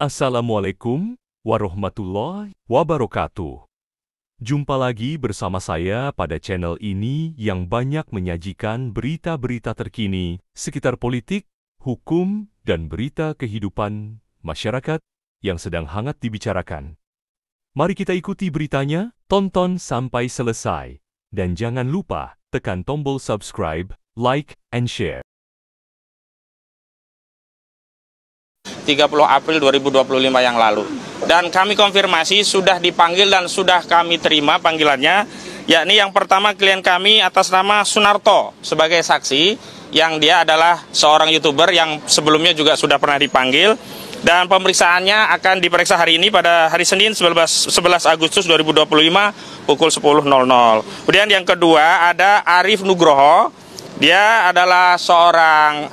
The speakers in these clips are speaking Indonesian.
Assalamualaikum warahmatullahi wabarakatuh. Jumpa lagi bersama saya pada channel ini yang banyak menyajikan berita-berita terkini sekitar politik, hukum, dan berita kehidupan masyarakat yang sedang hangat dibicarakan. Mari kita ikuti beritanya, tonton sampai selesai, dan jangan lupa tekan tombol subscribe, like, and share. 30 April 2025 yang lalu. Dan kami konfirmasi sudah dipanggil dan sudah kami terima panggilannya, yakni yang pertama klien kami atas nama Sunarto sebagai saksi, yang dia adalah seorang YouTuber yang sebelumnya juga sudah pernah dipanggil, dan pemeriksaannya akan diperiksa hari ini pada hari Senin 11 Agustus 2025 pukul 10.00. Kemudian yang kedua ada Arif Nugroho. Dia adalah seorang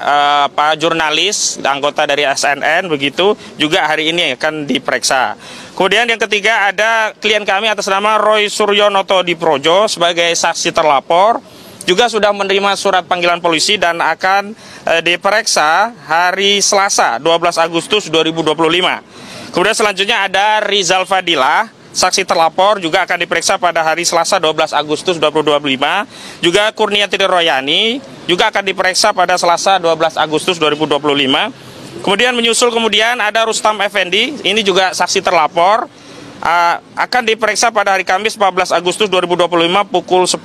jurnalis, anggota dari SNN, begitu, juga hari ini akan diperiksa. Kemudian yang ketiga ada klien kami atas nama Roy Suryonoto Diprojo sebagai saksi terlapor, juga sudah menerima surat panggilan polisi dan akan diperiksa hari Selasa 12 Agustus 2025. Kemudian selanjutnya ada Rizal Fadilah, saksi terlapor, juga akan diperiksa pada hari Selasa 12 Agustus 2025. Juga Kurniati Royani juga akan diperiksa pada Selasa 12 Agustus 2025. Kemudian kemudian ada Rustam Effendi, ini juga saksi terlapor, akan diperiksa pada hari Kamis 14 Agustus 2025 pukul 10.00.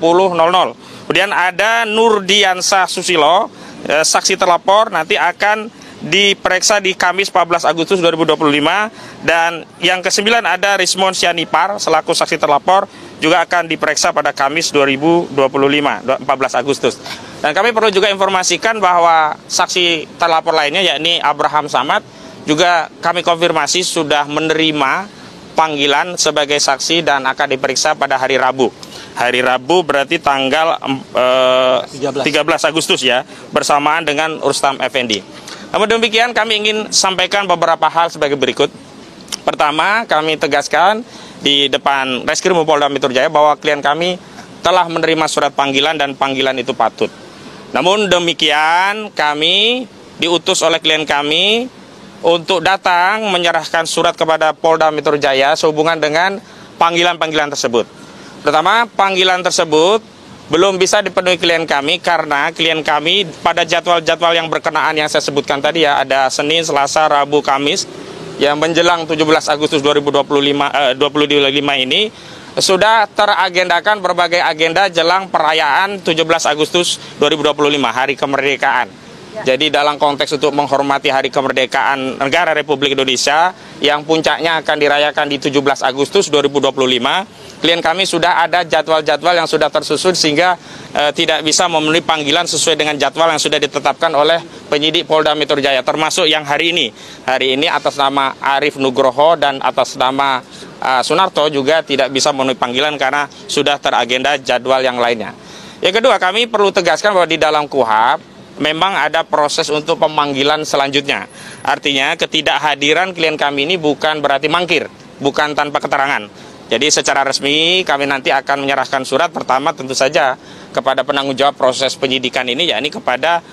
Kemudian ada Nurdiansah Susilo, saksi terlapor, nanti akan diperiksa di Kamis 14 Agustus 2025. Dan yang kesembilan ada Rismon Sianipar selaku saksi terlapor, juga akan diperiksa pada Kamis 2025 14 Agustus. Dan kami perlu juga informasikan bahwa saksi terlapor lainnya yakni Abraham Samad juga kami konfirmasi sudah menerima panggilan sebagai saksi dan akan diperiksa pada hari Rabu. Hari Rabu berarti tanggal 13 Agustus ya, bersamaan dengan Rustam Effendi. Namun demikian kami ingin sampaikan beberapa hal sebagai berikut. Pertama, kami tegaskan di depan Reskrim Polda Metro Jaya bahwa klien kami telah menerima surat panggilan dan panggilan itu patut. Namun demikian kami diutus oleh klien kami untuk datang menyerahkan surat kepada Polda Metro Jaya sehubungan dengan panggilan-panggilan tersebut. Pertama, panggilan tersebut belum bisa dipenuhi klien kami karena klien kami pada jadwal-jadwal yang berkenaan yang saya sebutkan tadi ya, ada Senin, Selasa, Rabu, Kamis yang menjelang 17 Agustus 2025 ini sudah teragendakan berbagai agenda jelang perayaan 17 Agustus 2025 Hari Kemerdekaan. Jadi dalam konteks untuk menghormati Hari Kemerdekaan Negara Republik Indonesia yang puncaknya akan dirayakan di 17 Agustus 2025, klien kami sudah ada jadwal-jadwal yang sudah tersusun sehingga tidak bisa memenuhi panggilan sesuai dengan jadwal yang sudah ditetapkan oleh penyidik Polda Metro Jaya, termasuk yang hari ini. Hari ini atas nama Arif Nugroho dan atas nama Sunarto juga tidak bisa memenuhi panggilan karena sudah teragenda jadwal yang lainnya. Yang kedua, kami perlu tegaskan bahwa di dalam KUHP memang ada proses untuk pemanggilan selanjutnya. Artinya ketidakhadiran klien kami ini bukan berarti mangkir, bukan tanpa keterangan. Jadi secara resmi kami nanti akan menyerahkan surat pertama tentu saja kepada penanggung jawab proses penyidikan ini, yakni kepada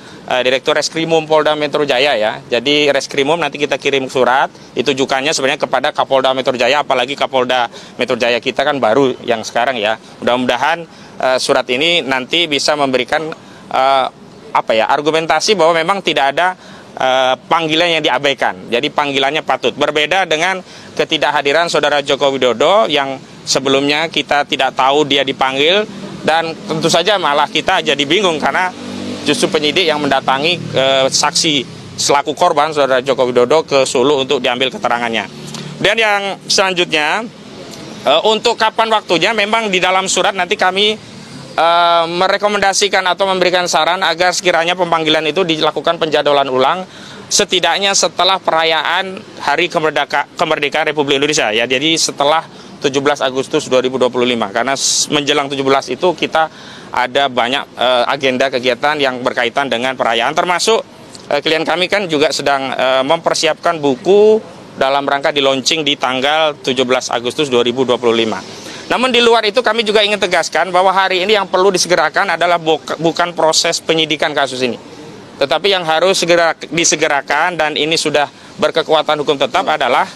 Direktur Reskrimum Polda Metro Jaya ya. Jadi Reskrimum nanti kita kirim surat, ditujukannya sebenarnya kepada Kapolda Metro Jaya, apalagi Kapolda Metro Jaya kita kan baru yang sekarang ya. Mudah-mudahan surat ini nanti bisa memberikan argumentasi bahwa memang tidak ada panggilan yang diabaikan. Jadi panggilannya patut. Berbeda dengan ketidakhadiran Saudara Joko Widodo yang sebelumnya kita tidak tahu dia dipanggil, dan tentu saja malah kita jadi bingung karena justru penyidik yang mendatangi saksi selaku korban Saudara Joko Widodo ke Solo untuk diambil keterangannya. Dan yang selanjutnya untuk kapan waktunya memang di dalam surat nanti kami merekomendasikan atau memberikan saran agar sekiranya pemanggilan itu dilakukan penjadwalan ulang setidaknya setelah perayaan Hari Kemerdekaan Republik Indonesia ya. Jadi setelah 17 Agustus 2025 karena menjelang 17 itu kita ada banyak agenda kegiatan yang berkaitan dengan perayaan, termasuk klien kami kan juga sedang mempersiapkan buku dalam rangka di launching di tanggal 17 Agustus 2025. Namun di luar itu kami juga ingin tegaskan bahwa hari ini yang perlu disegerakan adalah bukan proses penyidikan kasus ini, Tetapi yang harus disegerakan dan ini sudah berkekuatan hukum tetap adalah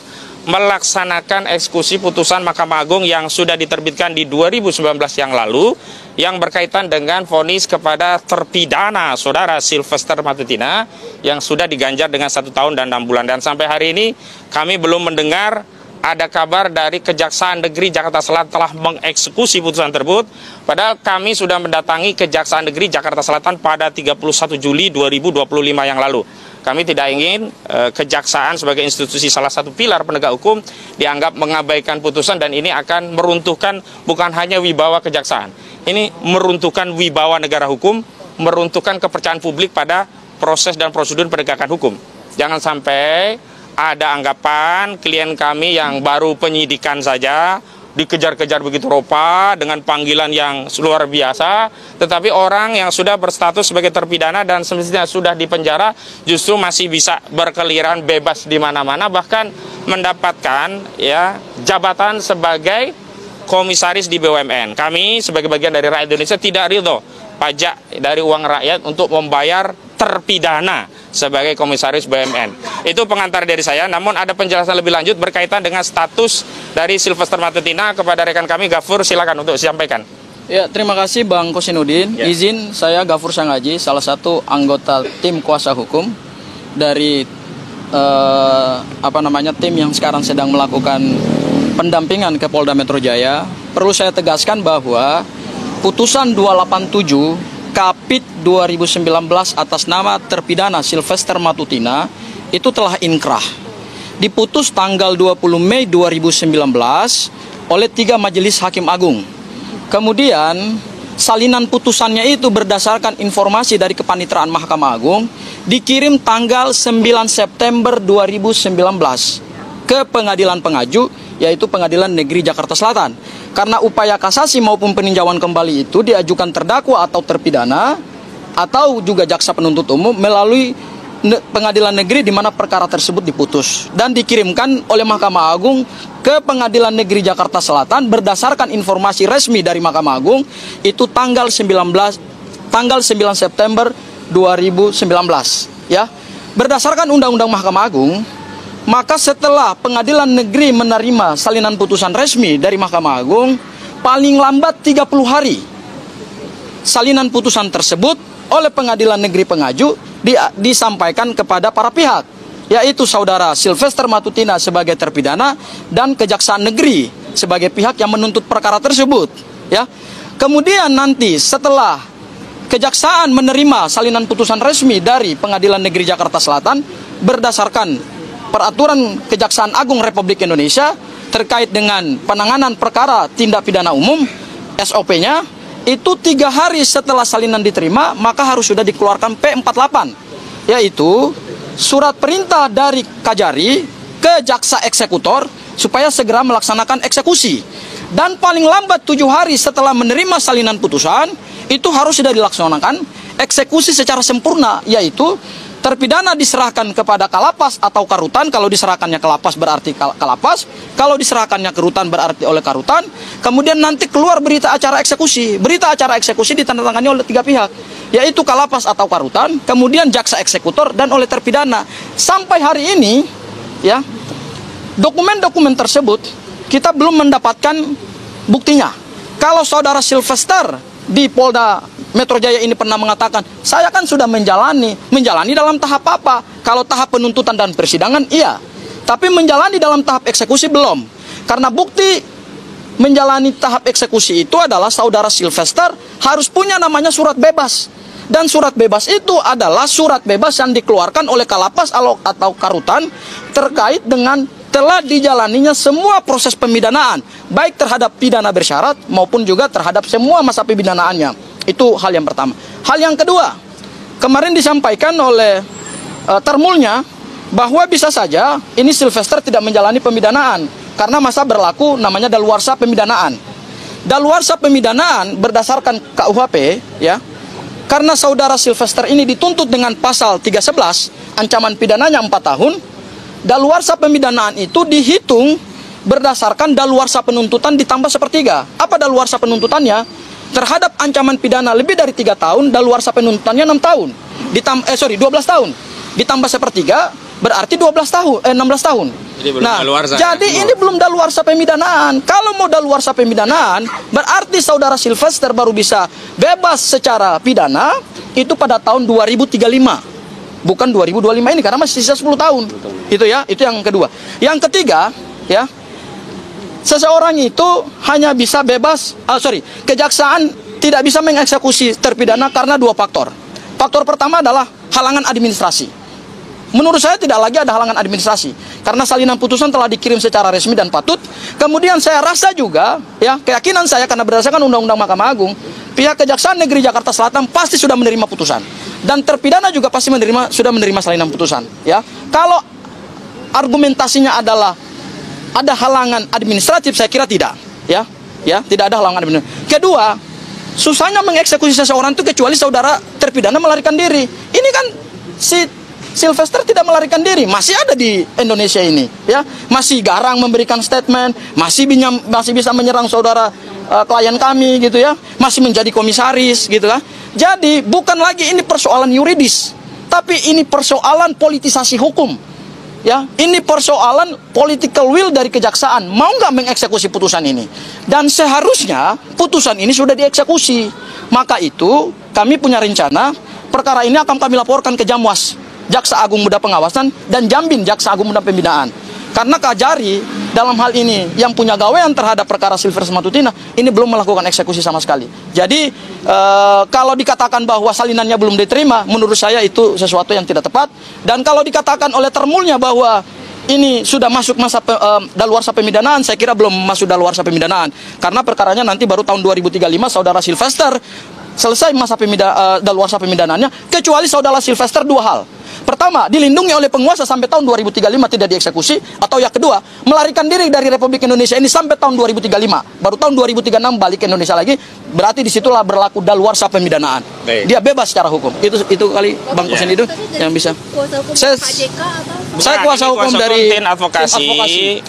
melaksanakan eksekusi putusan Mahkamah Agung yang sudah diterbitkan di 2019 yang lalu yang berkaitan dengan vonis kepada terpidana saudara Sylvester Matutina yang sudah diganjar dengan 1 tahun dan 6 bulan. Dan sampai hari ini kami belum mendengar ada kabar dari Kejaksaan Negeri Jakarta Selatan telah mengeksekusi putusan tersebut. Padahal kami sudah mendatangi Kejaksaan Negeri Jakarta Selatan pada 31 Juli 2025 yang lalu. Kami tidak ingin kejaksaan sebagai institusi salah satu pilar penegak hukum dianggap mengabaikan putusan, dan ini akan meruntuhkan bukan hanya wibawa kejaksaan. Ini meruntuhkan wibawa negara hukum, meruntuhkan kepercayaan publik pada proses dan prosedur penegakan hukum. Jangan sampai ada anggapan klien kami yang baru penyidikan saja dikejar-kejar begitu rupa dengan panggilan yang luar biasa, tetapi orang yang sudah berstatus sebagai terpidana dan semestinya sudah dipenjara justru masih bisa berkeliaran bebas di mana-mana, bahkan mendapatkan jabatan sebagai komisaris di BUMN. Kami sebagai bagian dari rakyat Indonesia tidak ridho pajak dari uang rakyat untuk membayar terpidana sebagai komisaris BUMN. Itu pengantar dari saya, namun ada penjelasan lebih lanjut berkaitan dengan status dari Sylvester Matutina kepada rekan kami. Gafur, silakan untuk disampaikan. Ya, terima kasih Bang Kosinudin. Ya. Izin saya Gafur Sangaji, salah satu anggota tim kuasa hukum dari tim yang sekarang sedang melakukan pendampingan ke Polda Metro Jaya. Perlu saya tegaskan bahwa putusan 287 Kapit 2019 atas nama terpidana Sylvester Matutina itu telah inkrah. Diputus tanggal 20 Mei 2019 oleh 3 majelis hakim agung. Kemudian salinan putusannya itu berdasarkan informasi dari Kepanitraan Mahkamah Agung dikirim tanggal 9 September 2019 ke pengadilan pengaju, yaitu Pengadilan Negeri Jakarta Selatan. Karena upaya kasasi maupun peninjauan kembali itu diajukan terdakwa atau terpidana atau juga jaksa penuntut umum melalui pengadilan negeri di mana perkara tersebut diputus dan dikirimkan oleh Mahkamah Agung ke Pengadilan Negeri Jakarta Selatan berdasarkan informasi resmi dari Mahkamah Agung itu tanggal 9 September 2019 ya. Berdasarkan Undang-Undang Mahkamah Agung, maka setelah pengadilan negeri menerima salinan putusan resmi dari Mahkamah Agung, paling lambat 30 hari, salinan putusan tersebut oleh pengadilan negeri pengaju disampaikan kepada para pihak, yaitu saudara Sylvester Matutina sebagai terpidana dan Kejaksaan Negeri sebagai pihak yang menuntut perkara tersebut. Ya, kemudian nanti setelah Kejaksaan menerima salinan putusan resmi dari Pengadilan Negeri Jakarta Selatan berdasarkan Peraturan Kejaksaan Agung Republik Indonesia terkait dengan penanganan perkara tindak pidana umum, SOP-nya, itu 3 hari setelah salinan diterima, maka harus sudah dikeluarkan P48, yaitu surat perintah dari Kajari ke jaksa eksekutor supaya segera melaksanakan eksekusi. Dan paling lambat 7 hari setelah menerima salinan putusan, itu harus sudah dilaksanakan eksekusi secara sempurna, yaitu terpidana diserahkan kepada Kalapas atau Karutan. Kalau diserahkannya ke lapas berarti Kalapas, kalau diserahkannya ke Rutan berarti oleh Karutan. Kemudian nanti keluar berita acara eksekusi. Berita acara eksekusi ditandatangani oleh 3 pihak, yaitu Kalapas atau Karutan, kemudian jaksa eksekutor dan oleh terpidana. Sampai hari ini ya, dokumen-dokumen tersebut kita belum mendapatkan buktinya. Kalau saudara Sylvester di Polda Metro Jaya ini pernah mengatakan, saya kan sudah menjalani dalam tahap apa? Kalau tahap penuntutan dan persidangan, iya. Tapi menjalani dalam tahap eksekusi belum. Karena bukti menjalani tahap eksekusi itu adalah saudara Sylvester harus punya namanya surat bebas. Dan surat bebas itu adalah surat bebas yang dikeluarkan oleh Kalapas atau Karutan terkait dengan telah dijalaninya semua proses pemidanaan, baik terhadap pidana bersyarat maupun juga terhadap semua masa pidanaannya. Itu hal yang pertama. Hal yang kedua, kemarin disampaikan oleh termulnya bahwa bisa saja ini Sylvester tidak menjalani pemidanaan karena masa berlaku namanya daluarsa pemidanaan. Daluarsa pemidanaan berdasarkan KUHP ya. Karena saudara Sylvester ini dituntut dengan pasal 311, ancaman pidananya 4 tahun. Daluarsa pemidanaan itu dihitung berdasarkan daluarsa penuntutan ditambah 1/3. Apa daluarsa penuntutannya? Terhadap ancaman pidana lebih dari 3 tahun, daluarsa penuntutannya 6 tahun. 12 tahun ditambah sepertiga berarti 16 tahun. Jadi belum daluarsa. Jadi ini belum daluarsa pemidanaan. Kalau mau daluarsa pemidanaan, berarti saudara Sylvester baru bisa bebas secara pidana itu pada tahun 2035. Bukan 2025 ini karena masih sisa 10 tahun. Itu ya, itu yang kedua. Yang ketiga, ya. Seseorang itu hanya bisa bebas, kejaksaan tidak bisa mengeksekusi terpidana karena 2 faktor. Faktor pertama adalah halangan administrasi. Menurut saya tidak lagi ada halangan administrasi karena salinan putusan telah dikirim secara resmi dan patut. Kemudian saya rasa juga, ya, keyakinan saya karena berdasarkan Undang-Undang Mahkamah Agung, pihak Kejaksaan Negeri Jakarta Selatan pasti sudah menerima putusan dan terpidana juga pasti sudah menerima salinan putusan. Ya, kalau argumentasinya adalah ada halangan administratif, saya kira tidak. Ya, tidak ada halangan administratif. Kedua, susahnya mengeksekusi seseorang itu kecuali saudara terpidana melarikan diri. Ini kan si Sylvester tidak melarikan diri, masih ada di Indonesia ini, ya, masih garang memberikan statement, masih bisa menyerang saudara klien kami, gitu ya, masih menjadi komisaris, gitu kan. Jadi bukan lagi ini persoalan yuridis, tapi ini persoalan politisasi hukum, ya, ini persoalan political will dari kejaksaan, mau nggak mengeksekusi putusan ini, dan seharusnya putusan ini sudah dieksekusi. Maka itu kami punya rencana perkara ini akan kami laporkan ke Jamwas, Jaksa Agung Muda Pengawasan, dan Jambin, Jaksa Agung Muda Pembinaan. Karena Kajari dalam hal ini yang punya gawean terhadap perkara Sylvester Matutina ini belum melakukan eksekusi sama sekali. Jadi kalau dikatakan bahwa salinannya belum diterima, menurut saya itu sesuatu yang tidak tepat. Dan kalau dikatakan oleh termulnya bahwa ini sudah masuk masa daluarsa pemidanaan, saya kira belum masuk daluarsa pemidanaan. Karena perkaranya nanti baru tahun 2035 saudara Sylvester selesai masa daluarsa pemidanaannya, kecuali saudara Sylvester 2 hal. Pertama, dilindungi oleh penguasa sampai tahun 2035 tidak dieksekusi, atau yang kedua, melarikan diri dari Republik Indonesia ini sampai tahun 2035. Baru tahun 2036 balik ke Indonesia lagi, berarti disitulah berlaku daluarsa pemidanaan. Dia bebas secara hukum. Itu kali Bang Kusin itu yang bisa. Saya kuasa hukum dari tim advokasi,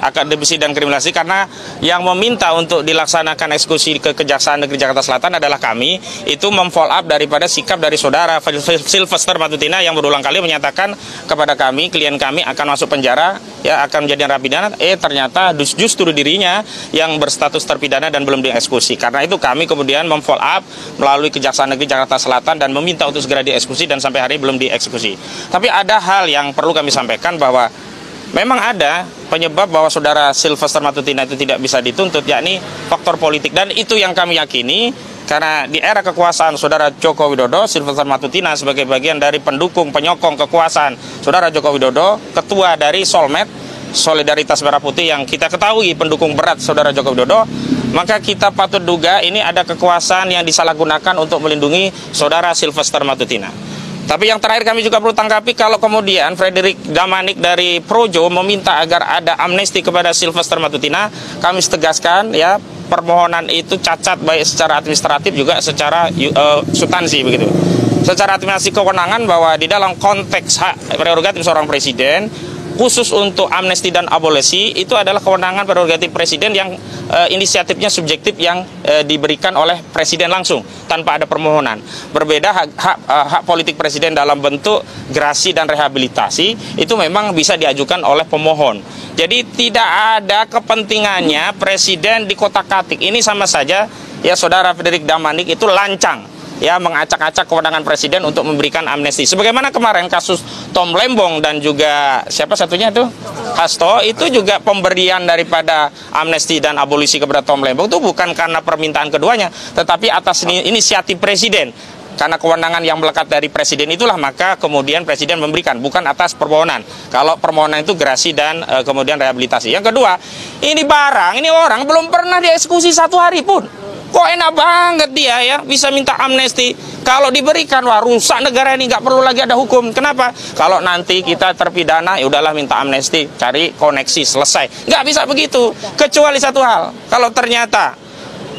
akademisi dan kriminalisasi, karena yang meminta untuk dilaksanakan eksekusi ke Kejaksaan Negeri Jakarta Selatan adalah kami. Itu memfollow up daripada sikap dari saudara Sylvester Matutina yang berulang kali menyatakan kepada kami, klien kami akan masuk penjara, ya, akan menjadi narapidana. Ternyata justru dirinya yang berstatus terpidana dan belum dieksekusi. Karena itu kami kemudian memfollow up melalui Kejaksaan Negeri Jakarta Selatan dan meminta untuk segera dieksekusi, dan sampai hari ini belum dieksekusi. Tapi ada hal yang perlu kami sampaikan, bahwa memang ada penyebab bahwa saudara Sylvester Matutina itu tidak bisa dituntut, yakni faktor politik. Dan itu yang kami yakini, karena di era kekuasaan saudara Joko Widodo, Sylvester Matutina sebagai bagian dari pendukung penyokong kekuasaan saudara Joko Widodo, ketua dari Solmed, Solidaritas Merah Putih, yang kita ketahui pendukung berat saudara Joko Widodo, maka kita patut duga ini ada kekuasaan yang disalahgunakan untuk melindungi saudara Sylvester Matutina. Tapi yang terakhir kami juga perlu tanggapi, kalau kemudian Frederick Damanik dari Projo meminta agar ada amnesti kepada Sylvester Matutina, kami tegaskan, ya, permohonan itu cacat baik secara administratif juga secara substansi, begitu. Secara administrasi kewenangan, bahwa di dalam konteks hak prerogatif seorang presiden, khusus untuk amnesti dan abolisi, itu adalah kewenangan prerogatif presiden yang inisiatifnya subjektif, yang diberikan oleh presiden langsung tanpa ada permohonan. Berbeda hak politik presiden dalam bentuk gerasi dan rehabilitasi, itu memang bisa diajukan oleh pemohon. Jadi tidak ada kepentingannya presiden di kotak-katik. Ini sama saja, ya, saudara Frederick Damanik itu lancang, ya, mengacak-acak kewenangan presiden untuk memberikan amnesti. Sebagaimana kemarin kasus Tom Lembong dan juga siapa satunya itu? Hasto, itu juga pemberian daripada amnesti dan abolisi kepada Tom Lembong itu bukan karena permintaan keduanya, tetapi atas inisiatif presiden. Karena kewenangan yang melekat dari presiden itulah, maka kemudian presiden memberikan, bukan atas permohonan. Kalau permohonan itu gerasi dan kemudian rehabilitasi. Yang kedua, ini barang, ini orang belum pernah dieksekusi 1 hari pun. Kok enak banget dia, ya, bisa minta amnesti. Kalau diberikan, wah, rusak negara ini, nggak perlu lagi ada hukum. Kenapa? Kalau nanti kita terpidana, ya udahlah minta amnesti, cari koneksi, selesai. Nggak bisa begitu. Kecuali satu hal, kalau ternyata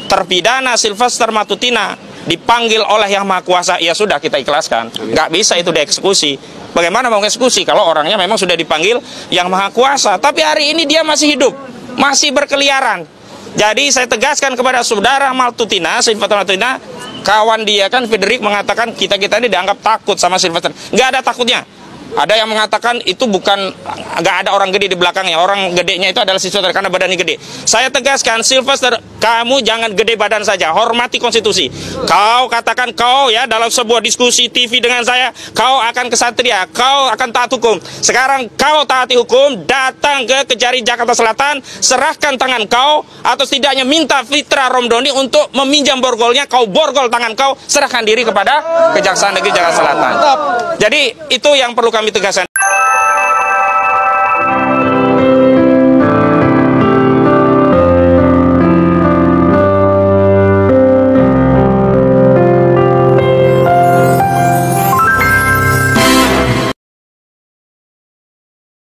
terpidana Sylvester Matutina dipanggil oleh Yang Maha Kuasa, ya sudah, kita ikhlaskan. Nggak bisa itu dieksekusi. Bagaimana mau eksekusi kalau orangnya memang sudah dipanggil Yang Maha Kuasa, tapi hari ini dia masih hidup, masih berkeliaran. Jadi saya tegaskan kepada saudara Matutina, Sylvester Matutina, kawan dia kan Frederick mengatakan kita-kita ini dianggap takut sama Sylvester. Nggak ada takutnya. Ada yang mengatakan itu bukan, nggak ada orang gede di belakangnya. Orang gedenya itu adalah Sylvester karena badannya gede. Saya tegaskan, Sylvester, kamu jangan gede badan saja, hormati konstitusi. Kau katakan kau ya dalam sebuah diskusi TV dengan saya, kau akan kesatria, kau akan taat hukum. Sekarang kau taati hukum, datang ke Kejari Jakarta Selatan, serahkan tangan kau, atau setidaknya minta Fitra Romdoni untuk meminjam borgolnya, kau borgol tangan kau, serahkan diri kepada Kejaksaan Negeri Jakarta Selatan. Jadi itu yang perlu kami tegaskan.